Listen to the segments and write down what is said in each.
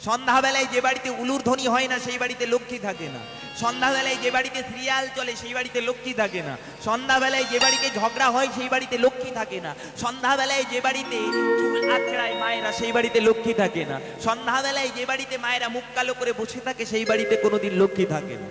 সন্ধ্যাবেলায় যে বাড়িতে উলুর ধ্বনি হয় না সেই বাড়িতে লক্ষ্মী থাকে না। সন্ধ্যাবেলায় যে বাড়িতে সিরিয়াল চলে সেই বাড়িতে লক্ষ্মী থাকে না। সন্ধ্যাবেলায় যে বাড়িতে ঝগড়া হয় সেই বাড়িতে লক্ষ্মী থাকে না। সন্ধ্যাবেলায় যে বাড়িতে চুল আঁচড়ায় মায়েরা সেই বাড়িতে লক্ষ্মী থাকে না। সন্ধ্যাবেলায় যে বাড়িতে মায়েরা মুখ কালো করে বসে থাকে সেই বাড়িতে কোনোদিন লক্ষ্মী থাকে না।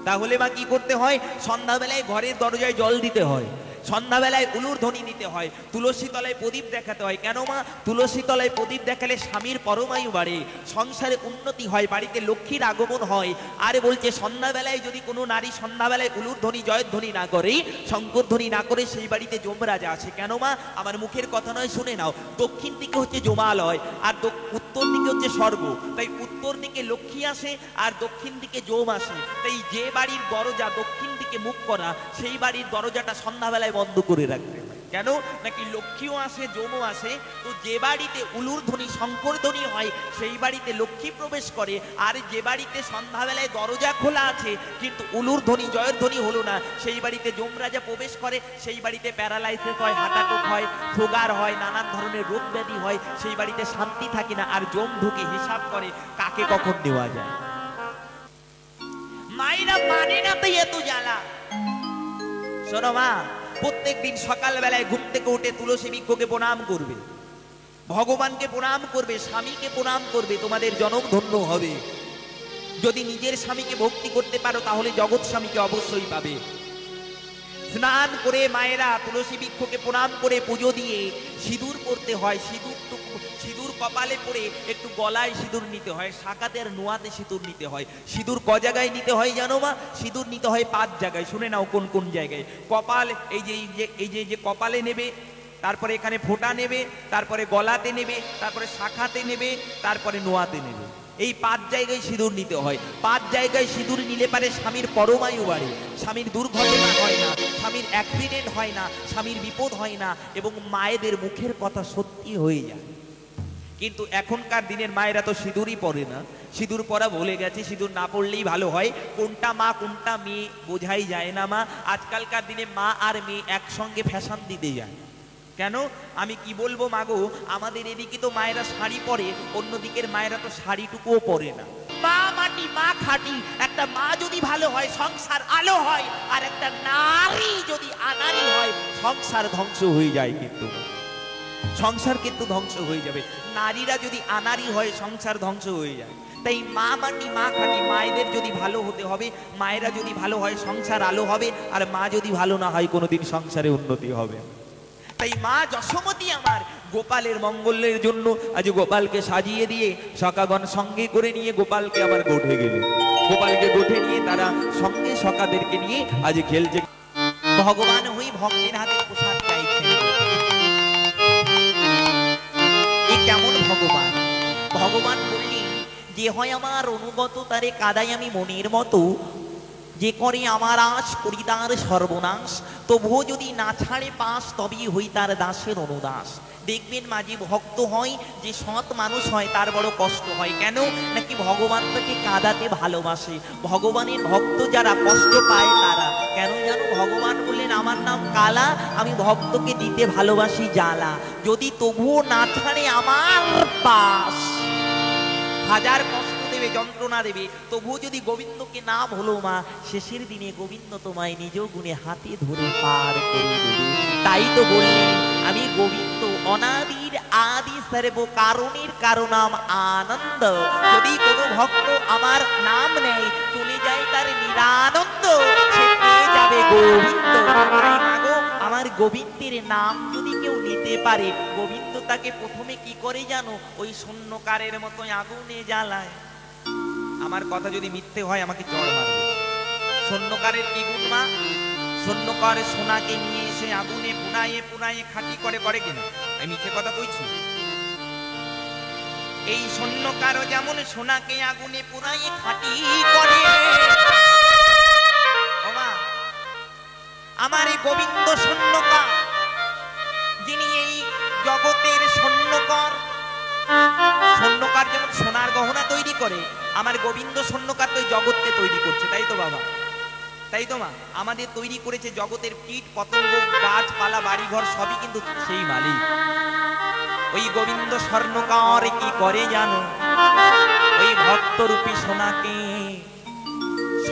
তাহলে মা কি করতে হয়? সন্ধ্যাবেলায় ঘরের দরজায় জল দিতে হয়, সন্ধ্যাবেলায় উলুর ধ্বনি দিতে হয়, তুলসী তলায় প্রদীপ দেখাতে হয়। কেন মা? তুলসী তলায় প্রদীপ দেখালে স্বামীর পরমায়ু বাড়ে, সংসারে উন্নতি হয়, বাড়িতে লক্ষ্মীর আগমন হয়। আর বলছে সন্ধ্যাবেলায় যদি কোনো নারী সন্ধ্যাবেলায় উলুর ধ্বনি জয়ধ্বনি না করে, শঙ্কর ধ্বনি না করে, সেই বাড়িতে যমরাজা আসে। কেন মা? আমার মুখের কথা নয়, শুনে নাও। দক্ষিণ দিকে হচ্ছে যমালয় আর উত্তর দিকে হচ্ছে স্বর্গ। তাই উত্তর দিকে লক্ষ্মী আসে আর দক্ষিণ দিকে যম আসে। তাই যে বাড়ির দরজা দক্ষিণ দিকে মুখ করা সেই বাড়ির দরজাটা সন্ধ্যাবেলায় বন্ধ করে রাখবে। কেন? নাকি লক্ষ্মীও আসে, যমও আসে। তো যে বাড়িতে উলুর ধ্বনি শঙ্কর ধ্বনি হয় সেই বাড়িতে লক্ষ্মী প্রবেশ করে। আর যে বাড়িতে সন্ধ্যাবেলায় দরজা খোলা আছে কিন্তু উলুর ধ্বনি জয়ের ধ্বনি হলো না সেই বাড়িতে যমরাজা প্রবেশ করে। সেই বাড়িতে প্যারালাইসিস হয়, হার্টঅ্যাটাক হয়, সুগার হয়, নানান ধরনের রোগ ব্যাধি হয়। সেই বাড়িতে শান্তি থাকে না। আর যম ঢুকে হিসাব করে কাকে কখন দেওয়া যায়। মায়েরা মানে না তো এত জ্বালা। শোনো মা, প্রত্যেক দিন সকালবেলায় ঘুম থেকে উঠে তুলসী বৃক্ষকে প্রণাম করবে, ভগবানকে প্রণাম করবে, স্বামীকে প্রণাম করবে, তোমাদের জনম ধন্য হবে। যদি নিজের স্বামীকে ভক্তি করতে পারো তাহলে জগৎ স্বামীকে অবশ্যই পাবে। স্নান করে মায়েরা তুলসী বৃক্ষকে প্রণাম করে পুজো দিয়ে সিঁদুর পরতে হয়। সিঁদুর কপালে পরে একটু গলায় সিঁদুর নিতে হয়, শাকাতের নোয়াতে সিঁদুর নিতে হয়। সিঁদুর ক জায়গায় নিতে হয় জানো মা? সিঁদুর নিতে হয় 5 জায়গায়। শুনে নাও কোন কোন জায়গায়। কপাল, এই যে কপালে নেবে, তারপরে এখানে ফোঁটা নেবে, তারপরে গলাতে নেবে, তারপরে শাখাতে নেবে, তারপরে নোয়াতে নেবে। এই 5 জায়গায় সিঁদুর নিতে হয়। 5 জায়গায় সিঁদুর নিলে পারে স্বামীর পরমায়ু বাড়ে, স্বামীর দুর্ঘটনা হয় না, স্বামীর অ্যাক্সিডেন্ট হয় না, স্বামীর বিপদ হয় না এবং মায়েদের মুখের কথা সত্যি হয়ে যায়। কিন্তু এখনকার দিনের মায়েরা তো সিঁদুরই পরে না, সিঁদুর পরা ভুলে গেছে। সিঁদুর না পড়লেই ভালো হয়। কোনটা মা কোনটা মেয়ে বোঝাই যায় না মা। আজকালকার দিনে মা আর মেয়ে একসঙ্গে ফ্যাশন দিতে যায়। কেন? আমি কি বলবো মাগো, আমাদের এদিকে তো মায়েরা শাড়ি পরে, অন্যদিকের মায়েরা তো শাড়িটুকুও পরে না। মা মাটি, মা খাঁটি। একটা মা যদি ভালো হয় সংসার আলো হয়, আর একটা নারী যদি আনারি হয় সংসার ধ্বংস হয়ে যায়। কিন্তু সংসার কিন্তু ধ্বংস হয়ে যাবে। নারীরা যদি আনারি হয় সংসার ধ্বংস হয়ে যায়। তাই মা মাটি, মা খাঁটি। মায়েদের যদি ভালো হতে হবে, মায়েরা যদি ভালো হয় সংসার আলো হবে, আর মা যদি ভালো না হয় কোনোদিন সংসারে উন্নতি হবে। তাই মা যশোমতী আমার গোপালের মঙ্গলের জন্য আজ গোপালকে সাজিয়ে দিয়ে সখাগণ সঙ্গে করে নিয়ে গোপালকে আমার গোঠে গেলে, গোপালকে গোঠে নিয়ে তারা সঙ্গে সখাদেরকে নিয়ে আজ খেলছে। ভগবান হই ভক্তের হাতে প্রসাদ চাইছেন। এ কেমন ভগবান? ভগবান বললেন, যে হয় আমার অনুগত তারে কাদাই আমি মনের মতো, যে করে আমার আশ করি তার সর্বনাশ, তবুও যদি না ছাড়ে পাশ তবেই হই তার দাসের অনুদাস। দেখবেন মাঝে ভক্ত হয়, যে সৎ মানুষ হয় তার বড় কষ্ট হয়। কেন? নাকি ভগবান তাকে কাঁদাতে ভালোবাসে। ভগবানের ভক্ত যারা কষ্ট পায় তারা কেন জানো? ভগবান বললেন, আমার নাম কালা, আমি ভক্তকে দিতে ভালোবাসি জ্বালা। যদি তবুও না ছাড়ে আমার পাশ, হাজার কষ্ট দেবে, যন্ত্রণা দেবে, তবুও যদি গোবিন্দকে না ভুলো মা, শেষের দিনে গোবিন্দ তোমায় নিজ গুণে হাতে ধরে পার করে দেবে। তাই তো বললেন, আমি গোবিন্দ অনাদির আদি সর্ব কারণের কারণাম আনন্দ। যদি কোনো ভক্ত আমার নাম নেয় চলে যায় তার নিরানন্দ, সে পেয়ে যাবে গোবিন্দ। তাই মাগো, আমার গোবিন্দের নাম যদি কেউ নিতে পারে, গোবিন্দ তাকে প্রথমে কি করে জানো? ওই শূন্যকারের মতো আগুনে জ্বালায়। আমার কথা যদি মিথ্যে হয় আমাকে চড় মারবে। শূন্যকারের কি গুণ মা? শূন্যকার সোনাকে নিয়ে এসে আগুনে পুনায়ে পুনায়ে খাঁটি করে, করে কিনা? আমি মিথ্যে কথা কইছি? এই শূন্যকারও যেমন সোনাকে আগুনে পুনায়ে খাঁটি করে, ও মা, আমার এই গোবিন্দ শূন্যকার, যিনি এই জগতের শূন্যকার। শূন্যকার যেমন সোনার গহনা তৈরি করে, আমার গোবিন্দ শূন্যকার তো জগৎকে তৈরি করছে। তাই তো বাবা? তাই তো মা? আমাদের তৈরি করেছে জগতের কীট পতঙ্গ, গাছপালা, বাড়িঘর সবই কিন্তু সেই মালিক। ওই গোবিন্দ স্বর্ণকার কি করে জানো? রক্তরূপী সোনাকে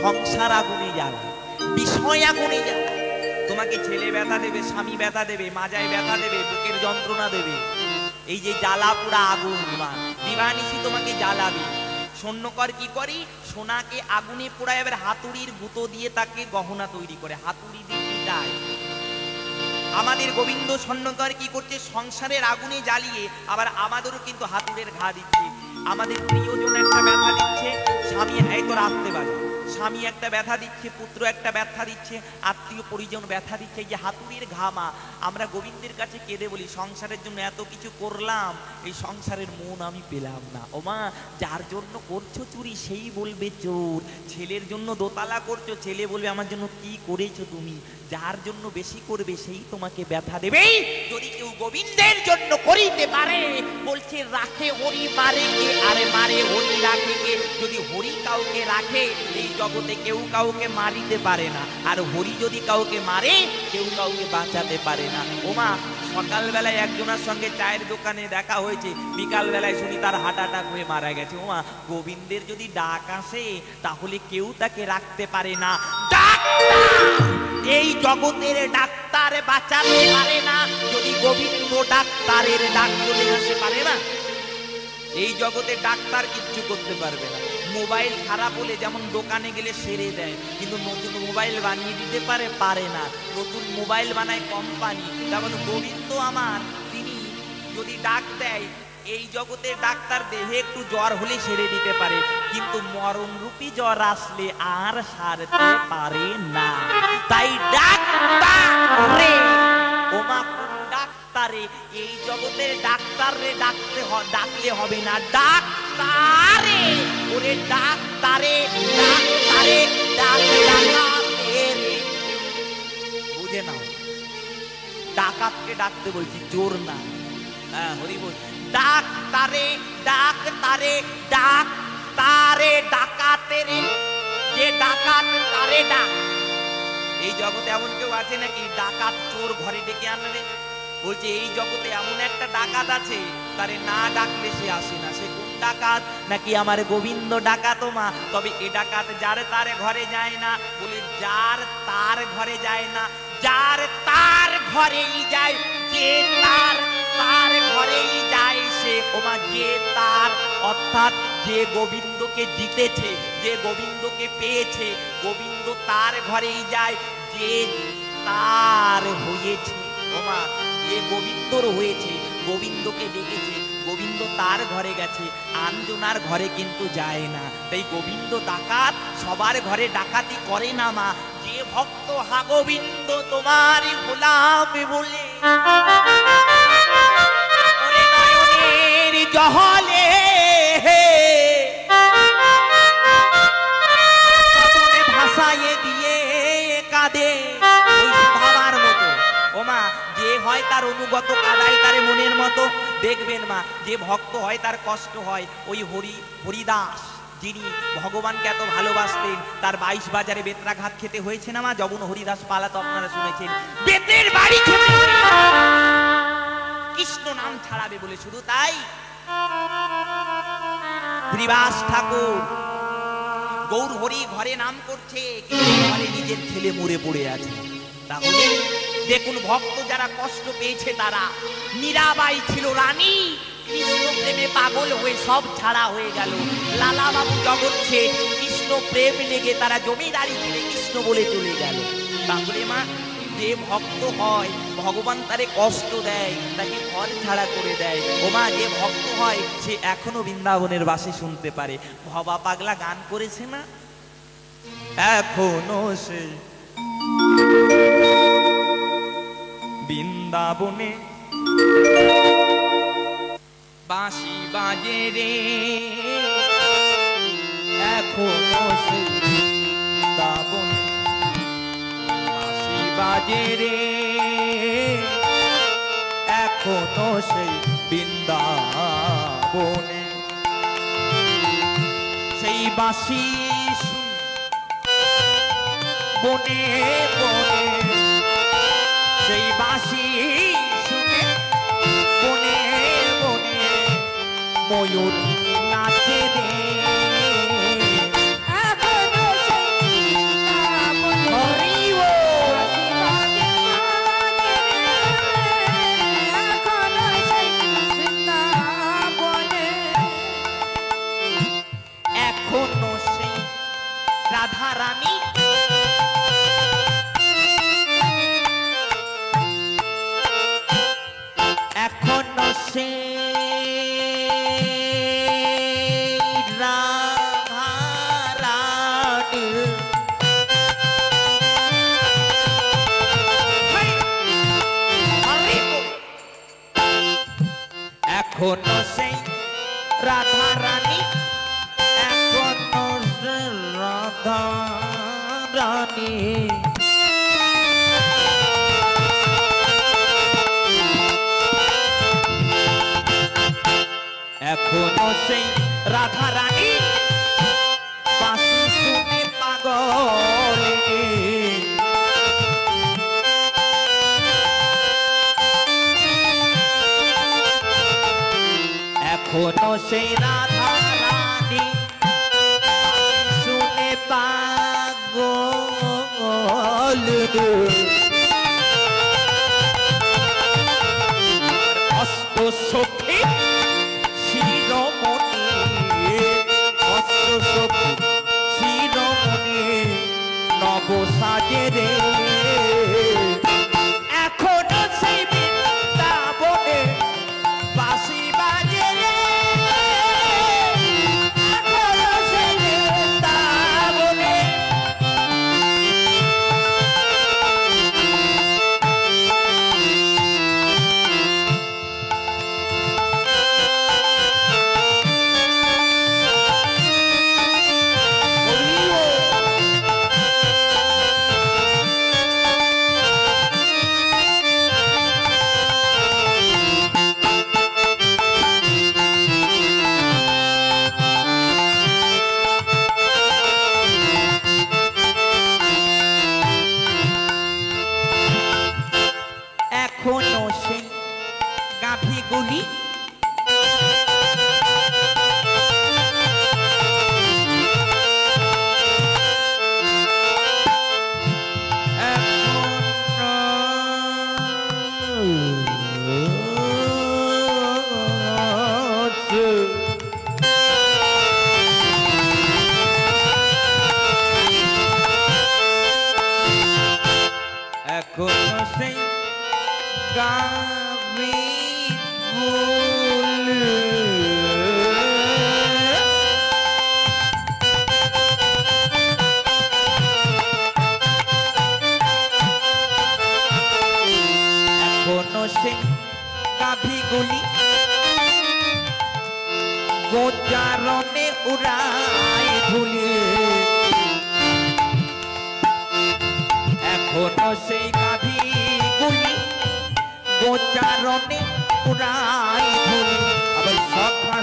সংসার আগুনে জ্বালা, বিষয় আগুনে জ্বালা। তোমাকে ছেলে ব্যথা দেবে, স্বামী ব্যথা দেবে, মাজায় ব্যথা দেবে, বুকের যন্ত্রণা দেবে। এই যে জ্বালা পুরা আগুন মা দিবানিশি তোমাকে জ্বালাবে। স্বর্ণকর কি করে? সোনাকে আগুনে পোড়ায়, এবার হাতুড়ির গুঁতো দিয়ে তাকে গহনা তৈরি করে, হাতুড়ি দিয়ে পিটায়। আমাদের গোবিন্দ স্বর্ণকর কি করছে? সংসারের আগুনে জ্বালিয়ে আবার আমাদেরও কিন্তু হাতুড়ের ঘা দিচ্ছে। আমাদের প্রিয়জন একটা ব্যথা দিচ্ছে, স্বামী এই তো রাখতে পারে, স্বামী একটা ব্যথা দিচ্ছে, পুত্র একটা ব্যথা দিচ্ছে, আত্মীয় পরিজন ব্যথা দিচ্ছে। এই যে হাতুড়ির ঘামা, আমরা গোবিন্দের কাছে কেঁদে বলি সংসারের জন্য এত কিছু করলাম, এই সংসারের মন আমি পেলাম না। ও মা, যার জন্য করছো চুরি সেই বলবে চোর। ছেলের জন্য দোতলা করছো, ছেলে বলবে আমার জন্য কি করেছো তুমি। যার জন্য বেশি করবে সেই তোমাকে ব্যথা দেবে। যদি কেউ গোবিন্দের জন্য করিতে পারে, বলছে রাখে হরি মারে কে, আরে মারে হরি রাখে কে। যদি হরি কাউকে রাখে, এই জগতে কেউ কাউকে মারিতে পারে না। আর হরি যদি কাউকে মারে, কেউ কাউকে বাঁচাতে পারে না। ওমা, সকালবেলায় একজনের সঙ্গে চায়ের দোকানে দেখা হয়েছে, বিকাল বেলায় শুনি তার হার্ট অ্যাটাক হয়ে মারা গেছে। ওমা, গোবিন্দের যদি ডাক আসে তাহলে কেউ তাকে রাখতে পারে না। এই জগতের ডাক্তার বাঁচাতে পারে না, যদি গোবিন্দ ডাক্তারের ডাক চলে আসতে পারে না। এই জগতে ডাক্তার কিচ্ছু করতে পারবে না। মোবাইল খারাপ হলে যেমন দোকানে গেলে সেরে দেয়, কিন্তু নতুন মোবাইল বানিয়ে দিতে পারে? পারে না। নতুন মোবাইল বানায় কোম্পানি। তেমন গোবিন্দ আমার, তিনি যদি ডাক দেয়, এই জগতে ডাক্তার দেহে একটু জ্বর হলে সেরে দিতে পারে, কিন্তু মরণরূপী জ্বর আসলে আর সারতে পারে না। তাই ডাক্তারে, ওমা ডাক্তারে, এই জগতের ডাক্তারে ডাকলে হবে না, ডাক্তারে, ওরে ডাক্তারে, ডাক্তারে, ডাক্তারে, বুঝে নাও, ডাকাতকে ডাকতে বলছি, জোর না। হ্যাঁ, হরি বল। ডাক্তারে, ডাক্তারে, ডাক্তারে, ডাকাতেরে, যে ডাকাত তারে ডাক। এই জগতে এমন কেউ আছে নাকি ডাকাত চোর ঘরে ডেকে আনবে? বলছে এই জগতে এমন একটা ডাকাত আছে, তারে না ডাকলে সে আসে না। সে কোন ডাকাত? নাকি আমার গোবিন্দ ডাকাত মা। তবে এ ডাকাত যার তার ঘরে যায় না। বলে যার তার ঘরে যায় না, যার তার ঘরেই যায়, যে তার তার ঘরেই যায় সে। ওমা, যে তার অর্থাৎ যে গোবিন্দকে জিতেছে, যে গোবিন্দকে পেয়েছে, গোবিন্দ তার ঘরেই যায়। যে তার হয়েছে, ওমা, যে গোবিন্দর হয়েছে, গোবিন্দকে ডেকেছে, গোবিন্দ তার ঘরে গেছে, আঞ্জনার ঘরে কিন্তু যায় না। তাই গোবিন্দ ডাকাত, সবার ঘরে ডাকাতি করে না মা। যে ভক্ত হা গোবিন্দ তোমার গোলাম বলে, ওরে নয়নের জহলে ভাসাইয়ে দিয়ে কাঁদে, ওই ভাবার মতো। ওমা, যে হয় তার অনুগত কাদায় তারে মনের মতো। দেখবেন মা, যে ভক্ত হয় তার কষ্ট হয়। ওই হরিদাস, যিনি ভগবানকে এত ভালোবাসতেন, তার 22 বাজারে বেত্রাঘাত খেতে হয়েছে না মা। যখন হরিদাস পালা তো আপনারা শুনেছেন, বেতের বাড়ি খেতে কৃষ্ণ নাম ছাড়াবে বলে। শুধু তাই, শ্রীবাস ঠাকুর গৌর হরি ঘরে নাম করছে, কিন্তু ঘরে নিজের ছেলে মরে পড়ে আছে। তাহলে দেখুন, ভক্ত যারা কষ্ট পেয়েছে তারা। মীরাবাই ছিল রানী, কৃষ্ণ প্রেমে পাগল হয়ে সব ছাড়া হয়ে গেল। লালা বাবু জগৎছে, কৃষ্ণ প্রেম লেগে তারা জমিদারি ছেড়ে কৃষ্ণ বলে চলে গেল। তাহলে মা, যে ভক্ত হয় ভগবান তারে কষ্ট দেয়, তাকে ঘর ছাড়া করে দেয়। ও মা, যে ভক্ত হয় সে এখনো বৃন্দাবনের বাসে শুনতে পারে। ভবা পাগলা গান করেছে না, এখনো সে বৃন্দাবনে বাঁশি বাজে রে, এখনো সে বৃন্দাবনে বাঁশি বাজে রে, এখনো সেই বৃন্দাবনে। সেই বাঁশি বনে বনে, সেই বাঁশি শুনে বনে বনে ময়ূর নাচে রে, রাধা রানী এখনো সে রাধা রানী এখনো সেই রাধা রানী এখনো সে রাধা রানী এখনো সেই রাধা রানী বাঁশি শুনে পাগল এখনো সেই রাধা রানী শুনে পাগল অষ্ট সখী শিরোমণি অষ্ট সখী শিরোমণি নব সাজে রে এখনো সেই বৃন্দাবনে বাঁশি বাজে রে এখনো সেই বৃন্দাবনে এখনো সেই গাভীগুলি এখনো সেই এখনো সেই গাভীগুলি গোচারণে উড়ায় ধুলি এখনো সেই গোচারণে উড়াই ধুলি আবার সখা